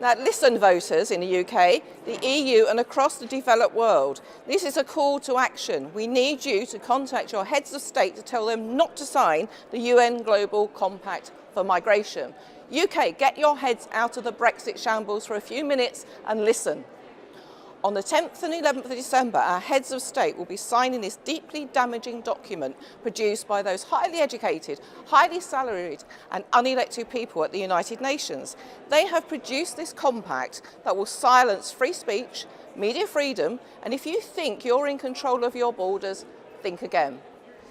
Now listen, voters in the UK, the EU and across the developed world. This is a call to action. We need you to contact your heads of state to tell them not to sign the UN Global Compact for Migration. UK, get your heads out of the Brexit shambles for a few minutes and listen. On the 10th and 11th of December, our heads of state will be signing this deeply damaging document produced by those highly educated, highly salaried and unelected people at the United Nations. They have produced this compact that will silence free speech, media freedom, and if you think you're in control of your borders, think again.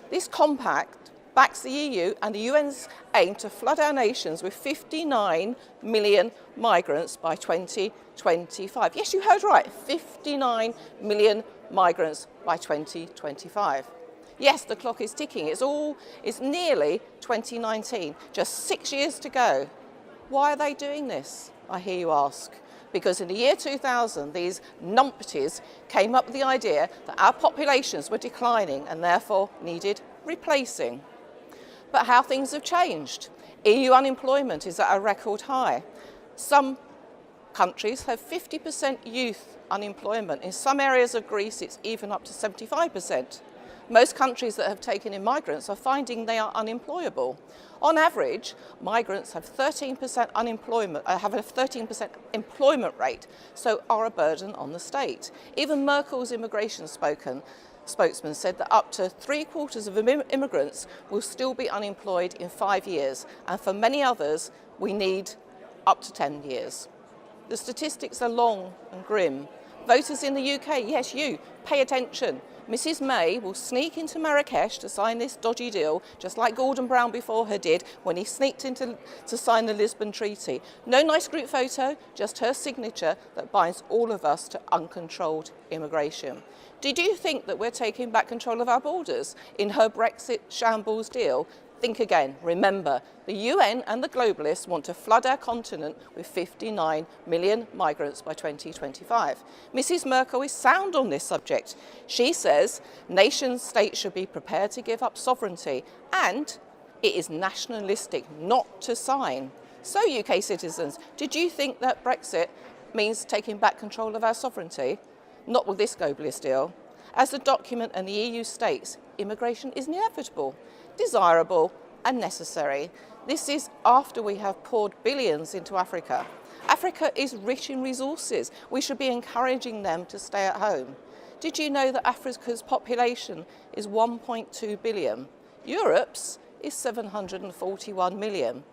This compact backs the EU and the UN's aim to flood our nations with 59 million migrants by 2025. Yes, you heard right, 59 million migrants by 2025. Yes, the clock is ticking. It's nearly 2019, just 6 years to go. Why are they doing this, I hear you ask? Because in the year 2000, these numpties came up with the idea that our populations were declining and therefore needed replacing. But how things have changed. EU unemployment is at a record high. Some countries have 50% youth unemployment. In some areas of Greece, it's even up to 75%. Most countries that have taken in migrants are finding they are unemployable. On average, migrants have 13% unemployment, have a 13% employment rate, so are a burden on the state. Even Merkel's immigration spokesman said that up to 3/4 of immigrants will still be unemployed in 5 years, and for many others, we need up to 10 years. The statistics are long and grim. Voters in the UK, yes, you, pay attention. Mrs May will sneak into Marrakesh to sign this dodgy deal, just like Gordon Brown before her did when he sneaked in to sign the Lisbon Treaty. No nice group photo, just her signature that binds all of us to uncontrolled immigration. Did you think that we're taking back control of our borders in her Brexit shambles deal? Think again. Remember, the UN and the globalists want to flood our continent with 59 million migrants by 2025. Mrs Merkel is sound on this subject. She says nation states should be prepared to give up sovereignty and it is nationalistic not to sign. So UK citizens, did you think that Brexit means taking back control of our sovereignty? Not with this globalist deal. As the document and the EU states, immigration is inevitable, desirable and necessary. This is after we have poured billions into Africa. Africa is rich in resources. We should be encouraging them to stay at home. Did you know that Africa's population is 1.2 billion? Europe's is 741 million.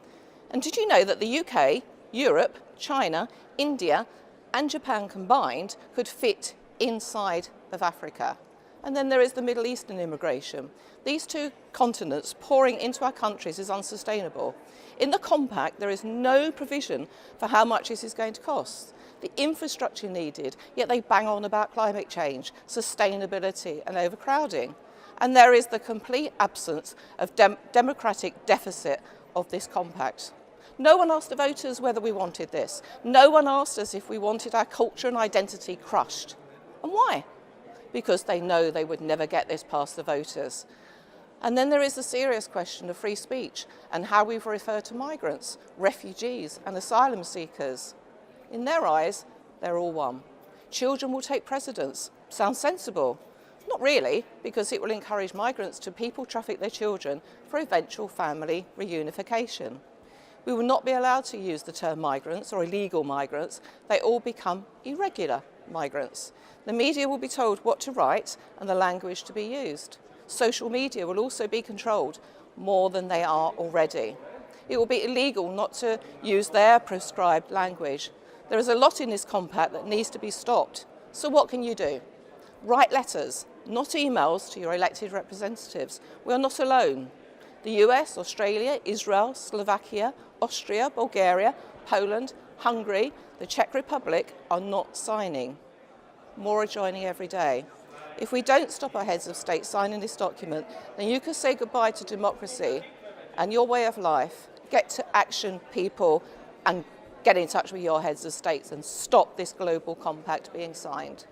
And did you know that the UK, Europe, China, India and Japan combined could fit inside of Africa? And then there is the Middle Eastern immigration. These two continents pouring into our countries is unsustainable. In the compact, there is no provision for how much this is going to cost. The infrastructure needed, yet they bang on about climate change, sustainability and overcrowding. And there is the complete absence of democratic deficit of this compact. No one asked the voters whether we wanted this. No one asked us if we wanted our culture and identity crushed. And why? Because they know they would never get this past the voters. And then there is the serious question of free speech and how we refer to migrants, refugees and asylum seekers. In their eyes, they're all one. Children will take precedence. Sounds sensible. Not really, because it will encourage migrants to people traffic their children for eventual family reunification. We will not be allowed to use the term migrants or illegal migrants. They all become irregular migrants. The media will be told what to write and the language to be used. Social media will also be controlled more than they are already. It will be illegal not to use their prescribed language. There is a lot in this compact that needs to be stopped. So what can you do? Write letters, not emails, to your elected representatives. We are not alone. The US, Australia, Israel, Slovakia, Austria, Bulgaria, Poland, Hungary, the Czech Republic are not signing. More are joining every day. If we don't stop our heads of state signing this document, then you can say goodbye to democracy and your way of life. Get to action, people, and get in touch with your heads of states and stop this global compact being signed.